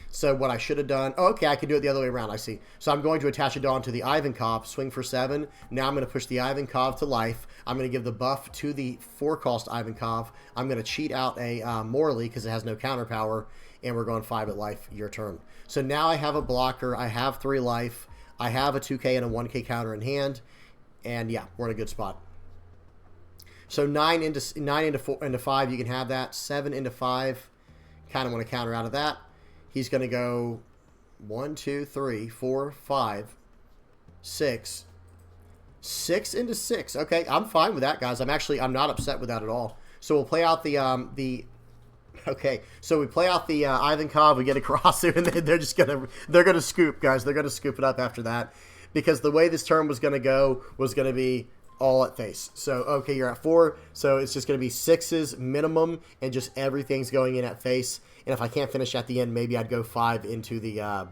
So what I should have done... Oh, okay, I can do it the other way around, I see. So I'm going to attach a Dawn to the Ivankov, swing for 7. Now I'm going to push the Ivankov to life. I'm going to give the buff to the 4-cost Ivankov. I'm going to cheat out a Morley because it has no counter power, and we're going 5 at life. Your turn. So now I have a blocker. I have 3 life. I have a 2K and a 1K counter in hand. And yeah, we're in a good spot. So 9 into 4 into 5, you can have that. 7 into 5, kind of want to counter out of that. He's going to go 1, 2, 3, 4, 5, 6. 6 into 6. Okay, I'm fine with that, guys. I'm not upset with that at all. So we'll play out okay, so we play out the Ivankov, we get a Karasu, and they're gonna scoop, guys. They're gonna scoop it up after that, because the way this turn was gonna go was gonna be all at face. So okay, you're at 4, so it's just gonna be 6s minimum, and just everything's going in at face. And if I can't finish at the end, maybe I'd go 5 into the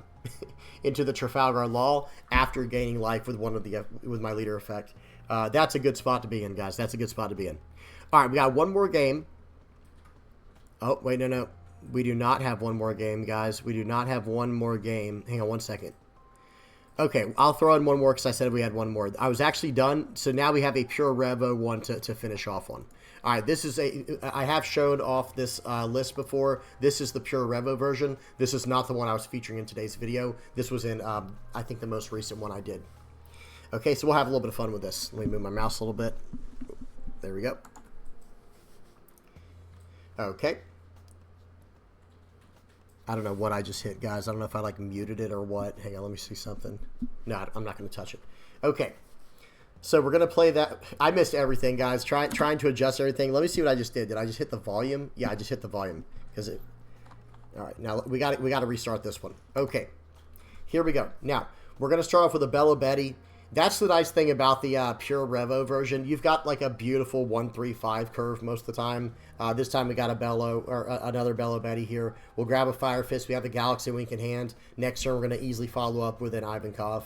into the Trafalgar Law after gaining life with with my leader effect. That's a good spot to be in, guys. That's a good spot to be in. All right, we got one more game. Oh, wait, no. We do not have one more game, guys. We do not have one more game. Hang on one second. Okay, I'll throw in one more because I said we had one more. I was actually done, so now we have a pure Revo one to finish off on. All right, this is I have showed off this list before. This is the pure Revo version. This is not the one I was featuring in today's video. This was in, I think, the most recent one I did. Okay, so we'll have a little bit of fun with this. Let me move my mouse a little bit. There we go. Okay. I don't know what I just hit, guys. I don't know if I, like, muted it or what. Hang on, let me see something. No, I'm not going to touch it. Okay. So we're going to play that. I missed everything, guys. Trying to adjust everything. Let me see what I just did. Did I just hit the volume? Yeah, I just hit the volume. All right, now we got to restart this one. Okay. Here we go. Now, we're going to start off with a Bello Betty. That's the nice thing about the pure Revo version. You've got like a beautiful 1-3-5 curve most of the time. This time we got a Bello, or another Bello Betty here. We'll grab a Fire Fist. We have the Galaxy Wink in hand. Next turn, we're going to easily follow up with an Ivankov.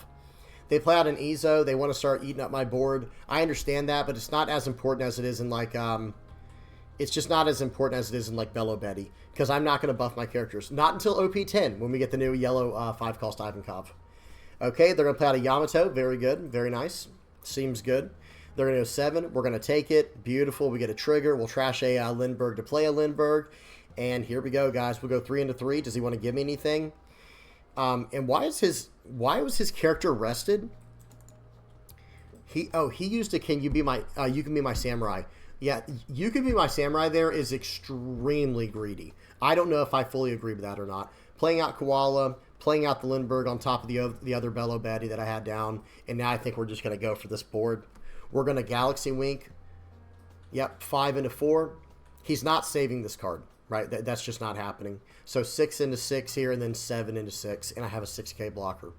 They play out an Ezo. They want to start eating up my board. I understand that, but it's not as important as it is in like... it's just not as important as it is in like Bello Betty, because I'm not going to buff my characters. Not until OP10, when we get the new yellow 5-cost Ivankov. Okay, they're going to play out a Yamato. Very good. Very nice. Seems good. They're going to go 7. We're going to take it. Beautiful. We get a trigger. We'll trash a Lindbergh to play a Lindbergh. And here we go, guys. We'll go 3 into 3. Does he want to give me anything? And why was his character rested? He used a can you be my you can be my samurai. Yeah, you can be my samurai there is extremely greedy. I don't know if I fully agree with that or not. Playing out Koala, playing out the Lindbergh on top of the other Bello Betty that I had down, and now I think we're just going to go for this board. We're going to Galaxy Wink. Yep, 5 into 4. He's not saving this card, right? That's just not happening. So 6 into 6 here, and then 7 into 6, and I have a 6K blocker.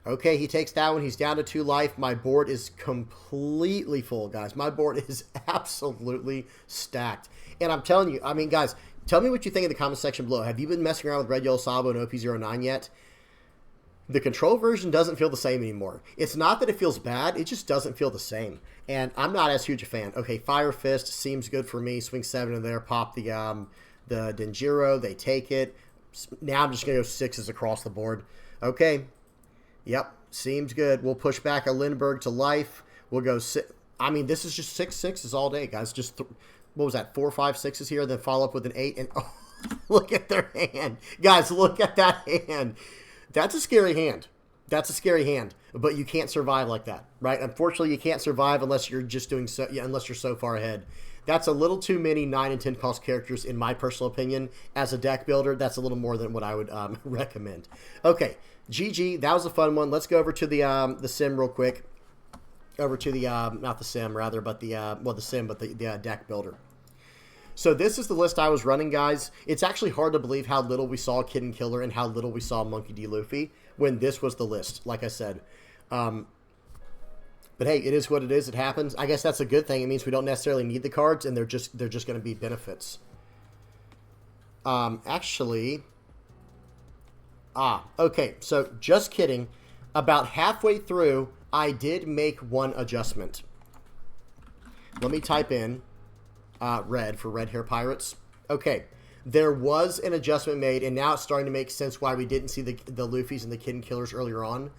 Okay, he takes that one. He's down to 2 life. My board is completely full, guys. My board is absolutely stacked. And I'm telling you, I mean, guys, tell me what you think in the comment section below. Have you been messing around with Red, Yellow, Sabo, and OP09 yet? The control version doesn't feel the same anymore. It's not that it feels bad. It just doesn't feel the same. And I'm not as huge a fan. Okay, Fire Fist seems good for me. Swing 7 in there. Pop the Denjiro. They take it. Now I'm just going to go 6s across the board. Okay. Yep. Seems good. We'll push back a Lindbergh to life. We'll go 6. I mean, this is just 6 6s all day, guys. Just, what was that? 4 5 6s here. Then follow up with an 8. And oh, look at their hand. Guys, look at that hand. That's a scary hand. That's a scary hand. But you can't survive like that, right? Unfortunately, you can't survive unless you're just doing so. Yeah, unless you're so far ahead. That's a little too many 9 and 10 cost characters, in my personal opinion. As a deck builder, that's a little more than what I would recommend. Okay, GG. That was a fun one. Let's go over to the sim real quick. Over to the not the sim rather, but the well, the sim, but the deck builder. So this is the list I was running, guys. It's actually hard to believe how little we saw Kid and Killer and how little we saw Monkey D. Luffy when this was the list, like I said. But hey, it is what it is. It happens. I guess that's a good thing. It means we don't necessarily need the cards, and they're just going to be benefits. Actually, okay. So just kidding. About halfway through, I did make one adjustment. Let me type in red for Red Hair Pirates. Okay, there was an adjustment made, and now it's starting to make sense why we didn't see the Luffys and the Kid and Killers earlier on.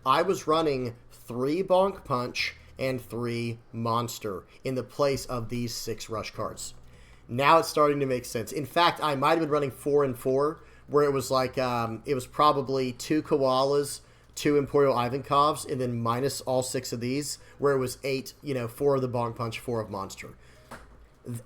I was running 3 Bonk Punch and 3 Monster in the place of these 6 Rush cards. Now it's starting to make sense. In fact, I might have been running 4 and 4, where it was like, it was probably 2 Koalas, 2 Imperial Ivankovs, and then minus all 6 of these, where it was 8, 4 of the Bonk Punch, 4 of Monster.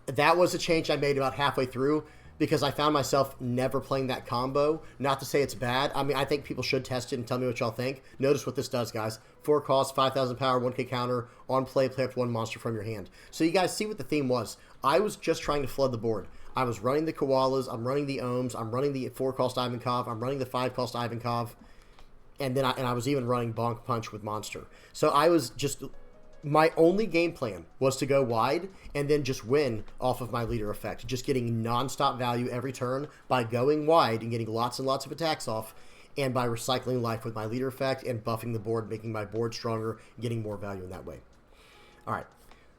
That was a change I made about halfway through. because I found myself never playing that combo. Not to say it's bad. I mean, I think people should test it and tell me what y'all think. Notice what this does, guys. 4 cost, 5,000 power, 1k counter, on play up to 1 monster from your hand. So you guys see what the theme was. I was just trying to flood the board. I was running the Koalas, I'm running the Ohms, I'm running the 4 cost Ivankov, I'm running the 5 cost Ivankov, and then I was even running Bonk Punch with Monster. So I was just... My only game plan was to go wide and then just win off of my leader effect. Just getting non-stop value every turn by going wide and getting lots and lots of attacks off, and by recycling life with my leader effect and buffing the board, making my board stronger, getting more value in that way. All right,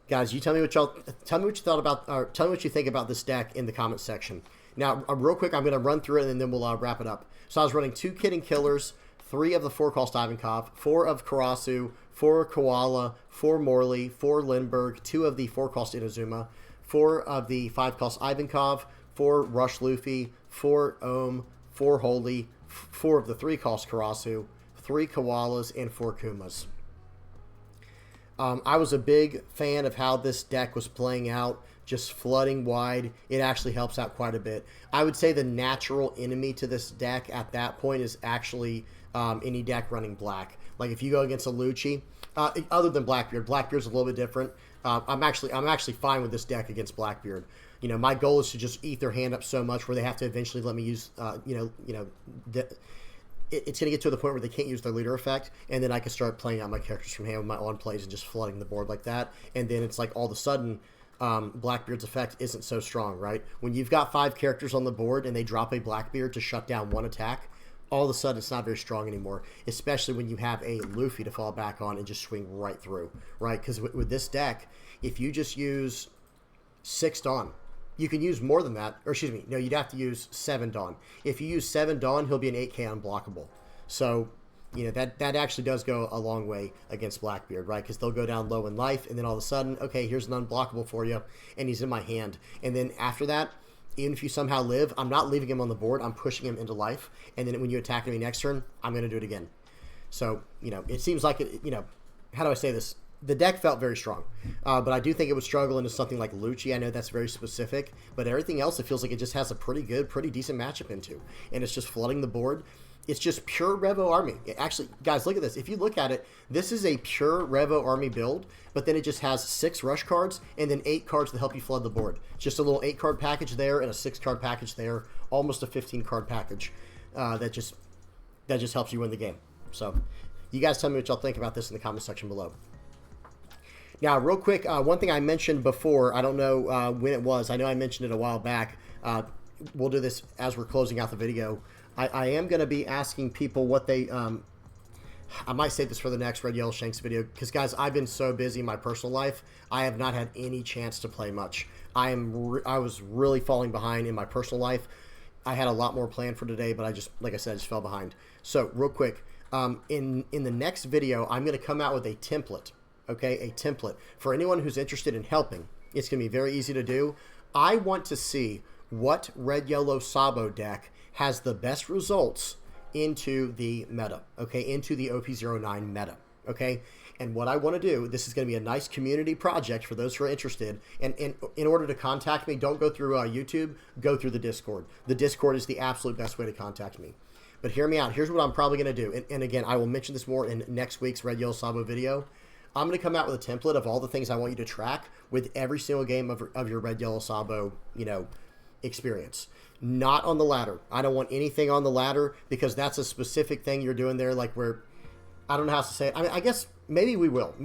guys, you tell me what you thought about, or tell me what you think about this deck in the comments section. Now, real quick, I'm going to run through it and then we'll wrap it up. So I was running 2 Kid and Killers, 3 of the 4 cost Ivankov, 4 of Karasu, 4 Koala, 4 Morley, 4 Lindbergh, 2 of the 4 cost Inazuma, 4 of the 5 cost Ivankov, 4 Rush Luffy, 4 Ohm, 4 Holy, 4 of the 3 cost Karasu, 3 Koalas, and 4 Kumas. I was a big fan of how this deck was playing out, just flooding wide. It actually helps out quite a bit. I would say the natural enemy to this deck at that point is actually any deck running black. Like if you go against a Lucci, other than Blackbeard. Blackbeard's a little bit different. I'm actually fine with this deck against Blackbeard. You know, my goal is to just eat their hand up so much where they have to eventually let me use, it's going to get to the point where they can't use their leader effect, and then I can start playing out my characters from hand with my on plays and just flooding the board like that. And then it's like all of a sudden, Blackbeard's effect isn't so strong, right? When you've got 5 characters on the board and they drop a Blackbeard to shut down 1 attack, all of a sudden it's not very strong anymore, especially when you have a Luffy to fall back on and just swing right through, right? Because with this deck, if you just use 6 Dawn, you can use more than that, or excuse me, no, you'd have to use 7 Dawn. If you use 7 Dawn, he'll be an 8k unblockable. So, you know, that actually does go a long way against Blackbeard, right? Because they'll go down low in life, and then all of a sudden, okay, here's an unblockable for you, and he's in my hand. And then after that, even if you somehow live, I'm not leaving him on the board. I'm pushing him into life. And then when you attack me next turn, I'm going to do it again. So, you know, it seems like, how do I say this? The deck felt very strong. But I do think it would struggle into something like Lucci. I know that's very specific. But everything else, it feels like it just has a pretty decent matchup into. And it's just flooding the board. It's just pure Revo army. Actually, guys, look at this. If you look at it, this is a pure Revo army build, but then it just has 6 rush cards and then 8 cards to help you flood the board. Just a little 8-card package there and a 6-card package there, almost a 15-card package that just helps you win the game. So you guys tell me what y'all think about this in the comment section below. Now, real quick, one thing I mentioned before, I don't know when it was. I know I mentioned it a while back. We'll do this as we're closing out the video. I am going to be asking people what they, I might save this for the next Red Yellow Shanks video, because guys, I've been so busy in my personal life, I have not had any chance to play much. I was really falling behind in my personal life. I had a lot more planned for today, but I just, like I said, I just fell behind. So real quick, in the next video, I'm going to come out with a template, okay, a template. For anyone who's interested in helping, it's going to be very easy to do. I want to see what Red Yellow Sabo deck has the best results into the meta, okay, into the OP09 meta, okay? And what I want to do, this is going to be a nice community project for those who are interested, and in order to contact me, don't go through YouTube, go through the Discord. The Discord is the absolute best way to contact me. But hear me out. Here's what I'm probably going to do, and again, I will mention this more in next week's Red Yellow Sabo video. I'm going to come out with a template of all the things I want you to track with every single game of your Red Yellow Sabo, experience. Not on the ladder. I don't want anything on the ladder, because that's a specific thing you're doing there, like where, I don't know how to say it. I mean, I guess maybe we will.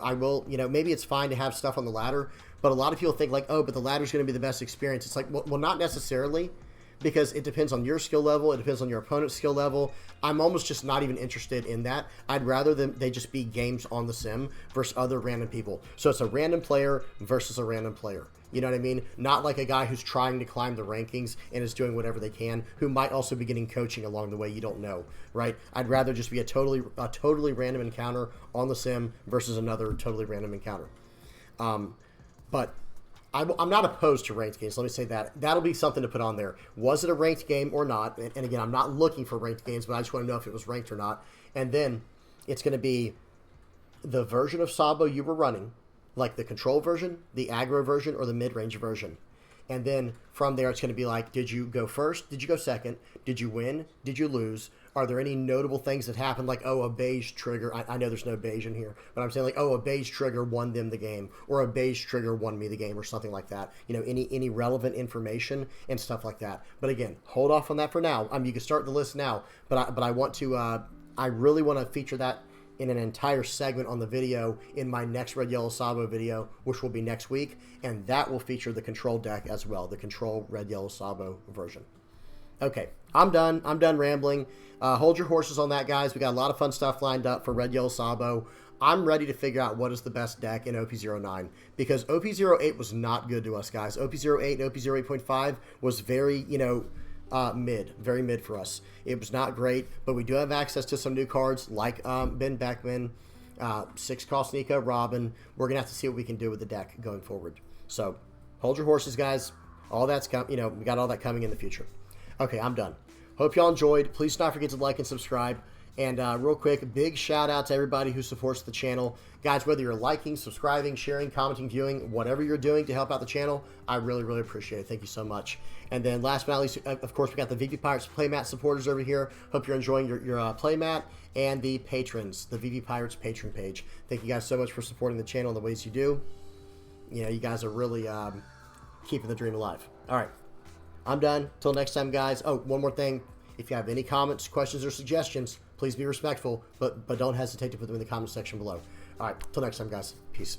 I will, maybe it's fine to have stuff on the ladder, but a lot of people think like, oh, but the ladder's going to be the best experience. It's like, well, not necessarily, because it depends on your skill level. It depends on your opponent's skill level. I'm almost just not even interested in that. I'd rather they just be games on the sim versus other random people. So it's a random player versus a random player. You know what I mean? Not like a guy who's trying to climb the rankings and is doing whatever they can, who might also be getting coaching along the way. You don't know, right? I'd rather just be a totally random encounter on the sim versus another totally random encounter. But I'm not opposed to ranked games. Let me say that. That'll be something to put on there. Was it a ranked game or not? And again, I'm not looking for ranked games, but I just want to know if it was ranked or not. And then it's going to be the version of Sabo you were running, like the control version, the aggro version, or the mid-range version. And then from there, it's going to be like, did you go first? Did you go second? Did you win? Did you lose? Are there any notable things that happened? Like, oh, a beige trigger. I know there's no beige in here, but I'm saying like, oh, a beige trigger won them the game, or a beige trigger won me the game, or something like that. You know, any relevant information and stuff like that. But again, hold off on that for now. You can start the list now, but I want to, I really want to feature that in an entire segment on the video in my next Red Yellow Sabo video, which will be next week, and that will feature the control deck as well, the control Red Yellow Sabo version. Okay, I'm done rambling. Hold your horses on that, guys. We got a lot of fun stuff lined up for Red Yellow Sabo. I'm ready to figure out what is the best deck in OP09, because OP08 was not good to us, guys. OP08 and OP08.5 was very, you know, very mid for us. It was not great, but we do have access to some new cards like Ben Beckman, 6-cost Nico, Robin. We're gonna have to see what we can do with the deck going forward. So hold your horses, guys. All that's you know, we got all that coming in the future. Okay, I'm done. Hope y'all enjoyed. Please do not forget to like and subscribe. And real quick, big shout out to everybody who supports the channel. Guys, whether you're liking, subscribing, sharing, commenting, viewing, whatever you're doing to help out the channel, I really, really appreciate it. Thank you so much. And then last but not least, of course, we got the VP Pirates Playmat supporters over here. Hope you're enjoying your playmat, and the patrons, the VP Pirates patron page. Thank you guys so much for supporting the channel in the ways you do. You know, you guys are really keeping the dream alive. All right, I'm done. Till next time, guys. Oh, one more thing. If you have any comments, questions, or suggestions, please be respectful, but don't hesitate to put them in the comment section below. All right, till next time, guys. Peace.